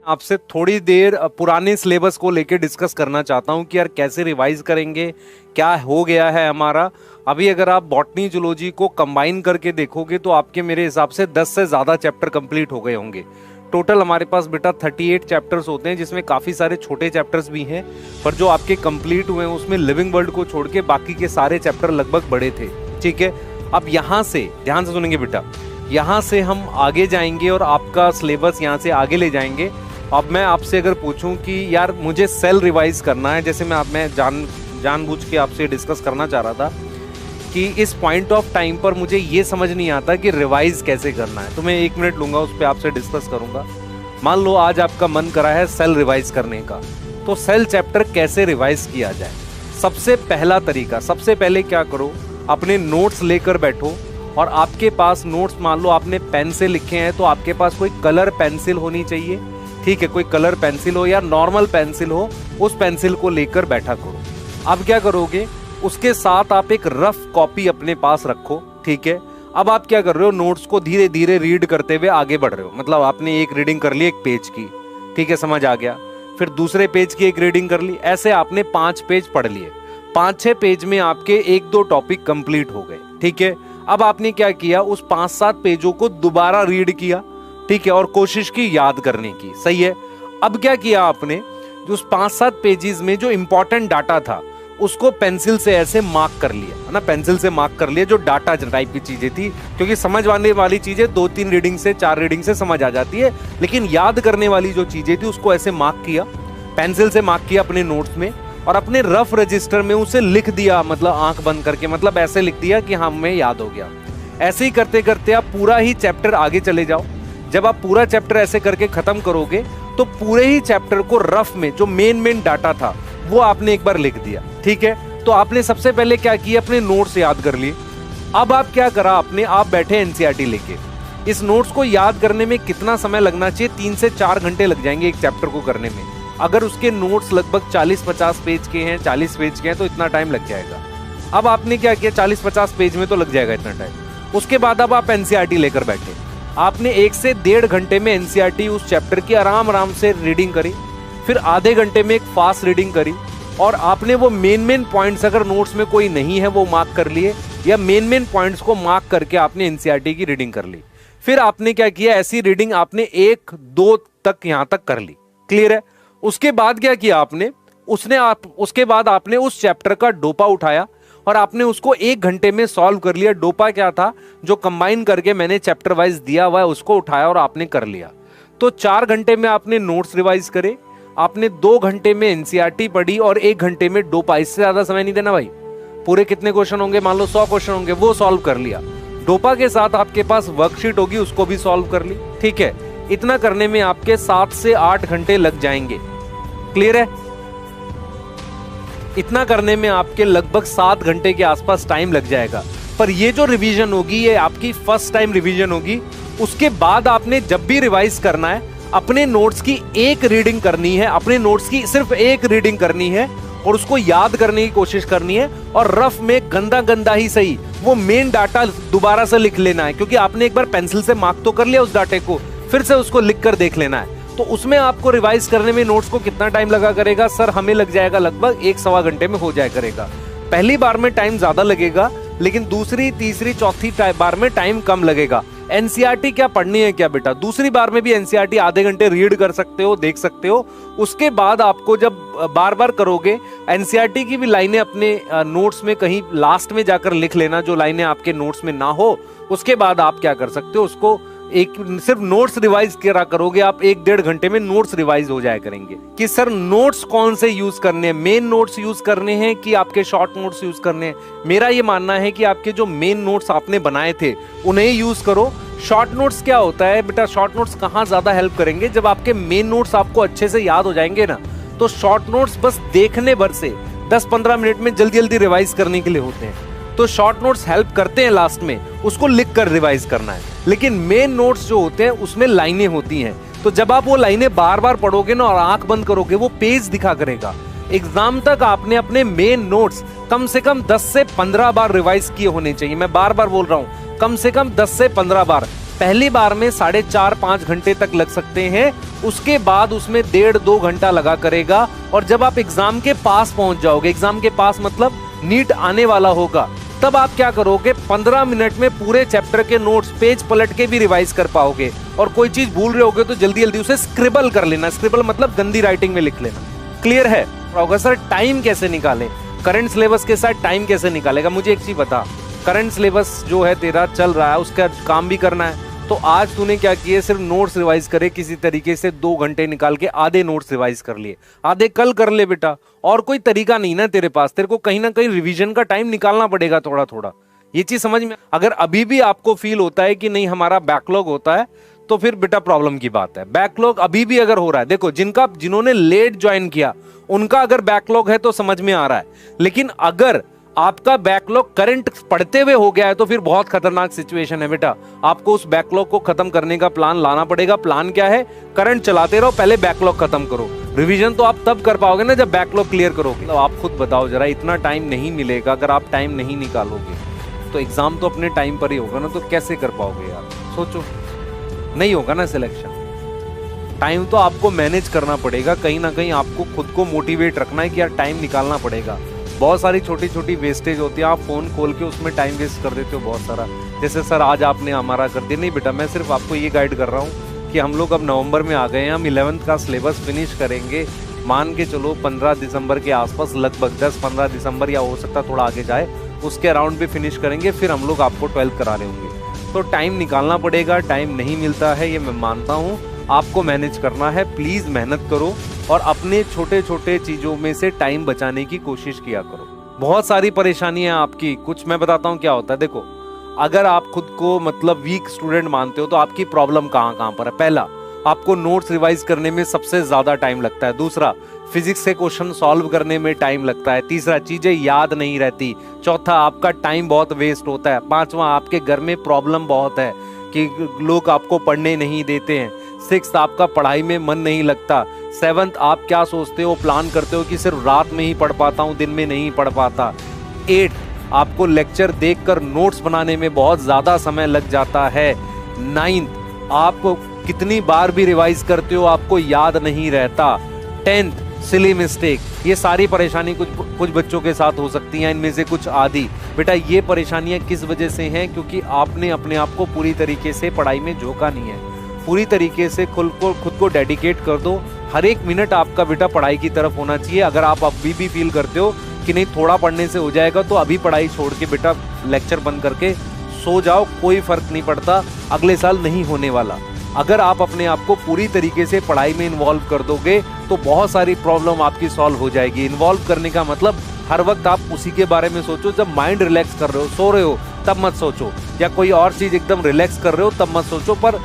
आपसे थोड़ी देर पुराने सिलेबस को लेके डिस्कस करना चाहता हूँ कि यार कैसे रिवाइज करेंगे, क्या हो गया है हमारा। अभी अगर आप बॉटनी जूलॉजी को कंबाइन करके देखोगे तो आपके मेरे हिसाब से 10 से ज़्यादा चैप्टर कंप्लीट हो गए होंगे। टोटल हमारे पास बेटा 38 चैप्टर्स होते हैं, जिसमें काफ़ी सारे छोटे चैप्टर्स भी हैं, पर जो आपके कंप्लीट हुए हैं उसमें लिविंग वर्ल्ड को छोड़ के बाकी के सारे चैप्टर लगभग बड़े थे। ठीक है, अब यहाँ से ध्यान से सुनेंगे बेटा, यहाँ से हम आगे जाएंगे और आपका सिलेबस यहाँ से आगे ले जाएंगे। अब मैं आपसे अगर पूछूं कि यार मुझे सेल रिवाइज करना है, जैसे मैं जानबूझ के आपसे डिस्कस करना चाह रहा था कि इस पॉइंट ऑफ टाइम पर मुझे ये समझ नहीं आता कि रिवाइज कैसे करना है, तो मैं 1 मिनट लूंगा, उस पर आपसे डिस्कस करूंगा। मान लो आज आपका मन करा है सेल रिवाइज करने का, तो सेल चैप्टर कैसे रिवाइज किया जाए। सबसे पहला तरीका, सबसे पहले क्या करो, अपने नोट्स लेकर बैठो और आपके पास नोट्स, मान लो आपने पेन से लिखे हैं तो आपके पास कोई कलर पेंसिल होनी चाहिए। ठीक है, कोई कलर पेंसिल हो या नॉर्मल पेंसिल हो, उस पेंसिल को लेकर बैठा करो। अब क्या करोगे, उसके साथ आप एक रफ कॉपी अपने पास रखो। ठीक है, अब आप क्या कर रहे हो, नोट्स को धीरे धीरे रीड करते हुए आगे बढ़ रहे हो। मतलब आपने एक रीडिंग कर ली एक पेज की, ठीक है, समझ आ गया, फिर दूसरे पेज की एक रीडिंग कर ली, ऐसे आपने 5 पेज पढ़ लिए। 5-6 पेज में आपके 1-2 टॉपिक कंप्लीट हो गए। ठीक है, अब आपने क्या किया, उस 5-7 पेजों को दोबारा रीड किया। ठीक है, और कोशिश की याद करने की। सही है, अब क्या किया आपने, जो उस 5-7 पेजेस में जो इंपॉर्टेंट डाटा था उसको पेंसिल से ऐसे मार्क कर लिया, है ना, पेंसिल से मार्क कर लिया, जो डाटा टाइप की चीजें थी, क्योंकि समझ आने वाली चीजें 2-3 रीडिंग से 4 रीडिंग से समझ आ जाती है, लेकिन याद करने वाली जो चीजें थी उसको ऐसे मार्क किया, पेंसिल से मार्क किया अपने नोट्स में, और अपने रफ रजिस्टर में उसे लिख दिया, मतलब आंख बंद करके, मतलब ऐसे लिख दिया कि हाँ हमें याद हो गया। ऐसे ही करते करते आप पूरा ही चैप्टर आगे चले जाओ। जब आप पूरा चैप्टर ऐसे करके खत्म करोगे तो पूरे ही चैप्टर को रफ में जो मेन डाटा था वो आपने एक बार लिख दिया। ठीक है, तो आपने सबसे पहले क्या किया, अपने नोट्स याद कर लिए। अब आप क्या करा आपने, आप बैठे एनसीईआरटी लेके। इस नोट्स को याद करने में कितना समय लगना चाहिए, 3 से 4 घंटे लग जाएंगे एक चैप्टर को करने में। अगर उसके नोट्स लगभग 40-50 पेज के हैं, 40 पेज के हैं, तो इतना टाइम लग जाएगा। अब आपने क्या किया, 40-50 पेज में तो लग जाएगा इतना टाइम। उसके बाद अब आप एनसीईआरटी लेकर बैठे, आपने 1 से 1.5 घंटे में एनसीईआरटी उस चैप्टर की आराम से रीडिंग करी, फिर आधे घंटे में एक फास्ट रीडिंग करी, और आपने वो मेन पॉइंट्स, अगर नोट्स में कोई नहीं है वो मार्क कर लिए, या मेन पॉइंट्स को मार्क करके आपने एनसीईआरटी की रीडिंग कर ली। फिर आपने क्या किया, ऐसी रीडिंग आपने 1-2 तक यहां तक कर ली। क्लियर है, उसके बाद क्या किया आपने, उसके बाद आपने उस चैप्टर का डोपा उठाया और आपने उसको 1 घंटे में सॉल्व कर लिया। डोपा क्या था, जो कंबाइन करके मैंने चैप्टर वाइज दिया हुआ है उसको उठाया और आपने कर लिया। तो 4 घंटे में आपने नोट्स रिवाइज करे, आपने 2 घंटे में एनसीईआरटी पढ़ी और 1 घंटे में डोपा। इससे ज्यादा समय नहीं देना भाई। पूरे कितने क्वेश्चन होंगे, मान लो 100 क्वेश्चन होंगे, वो सॉल्व कर लिया। डोपा के साथ आपके पास वर्कशीट होगी, उसको भी सॉल्व कर ली। ठीक है, इतना करने में आपके 7 से 8 घंटे लग जाएंगे। क्लियर है, इतना करने में आपके लगभग 7 घंटे के आसपास टाइम लग जाएगा। पर ये जो रिवीजन होगी ये आपकी फर्स्ट टाइम रिवीजन होगी। उसके बाद आपने जब भी रिवाइज करना है, अपने नोट्स की एक रीडिंग करनी है, अपने नोट्स की सिर्फ एक रीडिंग करनी है और उसको याद करने की कोशिश करनी है, और रफ में गंदा ही सही वो मेन डाटा दोबारा से लिख लेना है, क्योंकि आपने एक बार पेंसिल से मार्क तो कर लिया उस डाटे को, फिर से उसको लिख कर देख लेना है। तो उसमें आपको रिवाइज करने में नोट्स को कितना टाइम लगा करेगा, सर हमें लग जाएगा लगभग 1-1.25 घंटे में हो जाया करेगा। पहली बार में टाइम ज्यादा लगेगा, लेकिन दूसरी, तीसरी, चौथी बार में टाइम कम लगेगा। एनसीईआरटी क्या पढ़नी है क्या बेटा, दूसरी बार में भी एनसीईआरटी आधे घंटे रीड कर सकते हो, देख सकते हो। उसके बाद आपको जब बार बार करोगे, एनसीईआरटी की भी लाइनें अपने नोट्स में कहीं लास्ट में जाकर लिख लेना, जो लाइनें आपके नोट्स में ना हो। उसके बाद आप क्या कर सकते हो, उसको एक सिर्फ नोट्स रिवाइज करा करोगे आप, 1-1.5 घंटे में नोट्स रिवाइज हो जाया करेंगे। कि सर नोट्स कौन से यूज करने हैं, मेन नोट्स यूज करने हैं कि आपके शॉर्ट नोट्स यूज करने हैं। मेरा ये मानना है कि आपके जो मेन नोट्स आपने बनाए थे उन्हें यूज करो। शॉर्ट नोट्स क्या होता है बेटा, शॉर्ट नोट्स कहाँ ज्यादा हेल्प करेंगे, जब आपके मेन नोट्स आपको अच्छे से याद हो जाएंगे ना, तो शॉर्ट नोट्स बस देखने भर से 10-15 मिनट में जल्दी रिवाइज करने के लिए होते हैं। तो शॉर्ट नोट्स हेल्प करते हैं लास्ट में, उसको लिख कर रिवाइज करना है। लेकिन मेन नोट्स जो होते हैं उसमें लाइनें होती हैं, तो जब आप वो लाइनें बार बार पढ़ोगे ना और आंख बंद करोगे, वो पेज दिखा करेगा। एग्जाम तक आपने अपने मेन नोट्स कम से कम 10 से 15 बार रिवाइज किए होने चाहिए। मैं बार बार बोल रहा हूं, कम से कम 10 से 15 बार। पहली बार में 4.5-5 घंटे तक लग सकते हैं, उसके बाद उसमें 1.5-2 घंटा लगा करेगा। और जब आप एग्जाम के पास पहुंच जाओगे, एग्जाम के पास मतलब नीट आने वाला होगा, तब आप क्या करोगे, 15 मिनट में पूरे चैप्टर के नोट्स पेज पलट के भी रिवाइज कर पाओगे। और कोई चीज भूल रहे होगे तो जल्दी जल्दी उसे स्क्रिबल कर लेना, स्क्रिबल मतलब गंदी राइटिंग में लिख लेना। क्लियर है? होगा सर टाइम कैसे निकालें, करंट सिलेबस के साथ टाइम कैसे निकालेगा? मुझे एक चीज बता, करंट सिलेबस जो है तेरा चल रहा है, उसका काम भी करना है, तो आज तूने क्या किया, सिर्फ नोट्स रिवाइज करे किसी तरीके से, 2 घंटे निकाल के आधे नोट्स रिवाइज कर लिए, आधे कल कर ले बेटा। और कोई तरीका नहीं ना तेरे पास, तेरे को कहीं ना कहीं रिवीजन का टाइम निकालना पड़ेगा थोड़ा थोड़ा। ये चीज समझ में, अगर अभी भी आपको फील होता है कि नहीं हमारा बैकलॉग होता है, तो फिर बेटा प्रॉब्लम की बात है। बैकलॉग अभी भी अगर हो रहा है, देखो जिन्होंने लेट ज्वाइन किया उनका अगर बैकलॉग है तो समझ में आ रहा है, लेकिन अगर आपका बैकलॉग करंट पढ़ते हुए हो गया है तो फिर बहुत खतरनाक सिचुएशन है बेटा। आपको उस बैकलॉग को खत्म करने का प्लान लाना पड़ेगा। प्लान क्या है? करंट चलाते रहो, पहले बैकलॉग खत्म करो। रिवीजन तो आप तब कर पाओगे ना जब बैकलॉग क्लियर करोगे। तो आप खुद बताओ जरा, इतना टाइम नहीं मिलेगा, अगर आप टाइम नहीं निकालोगे तो एग्जाम तो अपने टाइम पर ही होगा ना, तो कैसे कर पाओगे यार? सोचो, नहीं होगा ना सिलेक्शन। टाइम तो आपको मैनेज करना पड़ेगा, कहीं ना कहीं आपको खुद को मोटिवेट रखना है कि यार टाइम निकालना पड़ेगा। बहुत सारी छोटी छोटी वेस्टेज होती है, आप फोन खोल के उसमें टाइम वेस्ट कर देते हो बहुत सारा। जैसे सर आज आपने हमारा कर दिया, नहीं बेटा मैं सिर्फ आपको ये गाइड कर रहा हूँ कि हम लोग अब नवंबर में आ गए हैं, हम 11th का सिलेबस फिनिश करेंगे, मान के चलो 15 दिसंबर के आसपास, लगभग 10-15 दिसंबर या हो सकता थोड़ा आगे जाए, उसके अराउंड भी फिनिश करेंगे, फिर हम लोग आपको 12th करा रहे होंगे। तो टाइम निकालना पड़ेगा, टाइम नहीं मिलता है ये मैं मानता हूँ, आपको मैनेज करना है। प्लीज मेहनत करो और अपने छोटे छोटे चीजों में से टाइम बचाने की कोशिश किया करो। बहुत सारी परेशानियां आपकी, कुछ मैं बताता हूँ क्या होता है। देखो, अगर आप खुद को मतलब वीक स्टूडेंट मानते हो तो आपकी प्रॉब्लम कहाँ कहाँ पर है? पहला, आपको नोट्स रिवाइज करने में सबसे ज्यादा टाइम लगता है। दूसरा, फिजिक्स के क्वेश्चन सॉल्व करने में टाइम लगता है। तीसरा, चीजें याद नहीं रहती। चौथा, आपका टाइम बहुत वेस्ट होता है। पांचवा, आपके घर में प्रॉब्लम बहुत है कि लोग आपको पढ़ने नहीं देते हैं। सिक्स्थ, आपका पढ़ाई में मन नहीं लगता। सेवंथ, आप क्या सोचते हो, प्लान करते हो कि सिर्फ रात में ही पढ़ पाता हूँ, दिन में नहीं पढ़ पाता। एट, आपको लेक्चर देखकर नोट्स बनाने में बहुत ज्यादा समय लग जाता है। नाइन्थ, आप कितनी बार भी रिवाइज करते हो आपको याद नहीं रहता। 10th, silly mistake. ये सारी परेशानी कुछ बच्चों के साथ हो सकती हैं, इनमें से कुछ आदि। बेटा ये परेशानियां किस वजह से हैं? क्योंकि आपने अपने आप को पूरी तरीके से पढ़ाई में झोंका नहीं है। पूरी तरीके से खुद को डेडिकेट कर दो। हर एक मिनट आपका बेटा पढ़ाई की तरफ होना चाहिए। अगर आप अभी भी फील करते हो कि नहीं थोड़ा पढ़ने से हो जाएगा, तो अभी पढ़ाई छोड़ के बेटा लेक्चर बंद करके सो जाओ, कोई फर्क नहीं पड़ता, अगले साल नहीं होने वाला। अगर आप अपने आप को पूरी तरीके से पढ़ाई में इन्वॉल्व कर दोगे तो बहुत सारी प्रॉब्लम आपकी सॉल्व हो जाएगी। इन्वॉल्व करने का मतलब हर वक्त आप उसी के बारे में सोचो। जब माइंड रिलैक्स कर रहे हो, सो रहे हो, तब मत सोचो, या कोई और चीज एकदम रिलैक्स कर रहे हो तब मत सोचो। पर